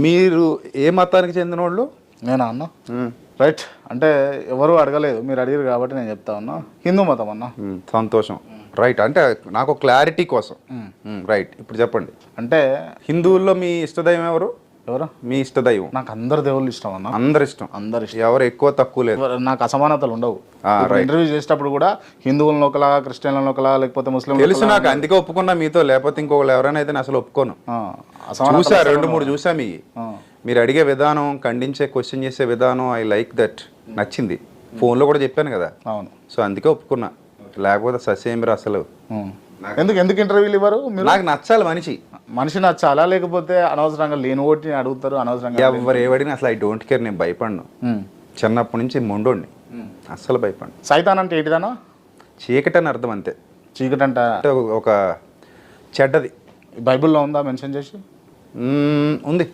మీరు ఏ మతానికి చెందిన వాళ్ళు? నేనా అన్న? రైట్, అంటే ఎవరు అడగలేదు, మీరు అడిగారు కాబట్టి నేను చెప్తా ఉన్నా. హిందూ మతం అన్న. సంతోషం. రైట్, అంటే నాకు క్లారిటీ కోసం. రైట్, ఇప్పుడు చెప్పండి. అంటే హిందువుల్లో మీ ఇష్టదైవం ఎవరు? ఎవరు మీ ఇష్టదైవం? నాకు అందరు దేవుళ్ళు ఇష్టం అన్న. అందరి ఇష్టం? అందరు ఇష్టం, ఎవరు ఎక్కువ తక్కువ లేదు. నాకు అసమానతలు ఉండవు. రైట్. ఇంటర్వ్యూ చేసేటప్పుడు కూడా హిందువులను ఒకలా, క్రిస్టియన్లను ఒకలా, లేకపోతే ముస్లిం తెలుసు నాకు, అందుకే ఒప్పుకున్నా మీతో. లేకపోతే ఇంకొకరు ఎవరైనా అయితే నేను అసలు ఒప్పుకోను. చూసా, 2-3 చూసా. మీరు అడిగే విధానం, ఖండించే, క్వశ్చన్ చేసే విధానం, ఐ లైక్ దట్, నచ్చింది. ఫోన్లో కూడా చెప్పాను కదా. అవును. సో అందుకే ఒప్పుకున్నా, లేకపోతే ససేమిరా అసలు. ఎందుకు ఇంటర్వ్యూలు ఇవ్వరు మీరు? నాకు నచ్చాలి మనిషి నచ్చాలా, లేకపోతే అనవసరంగా లేని ఓటిని అడుగుతారు? అనవసరంగా ఎవరు ఏవడినా అసలు ఐ డోంట్ కేర్. నేను భయపడను. చిన్నప్పటి నుంచి మొండోడిని, అస్సలు భయపడను. సైతాన్ అంటే ఏంటిదన్నా? చీకటి అని అర్థం, అంతే. చీకటి అంటే ఒక చెడ్డది. బైబిల్లో ఉందా మెన్షన్ చేసి? ఉంది.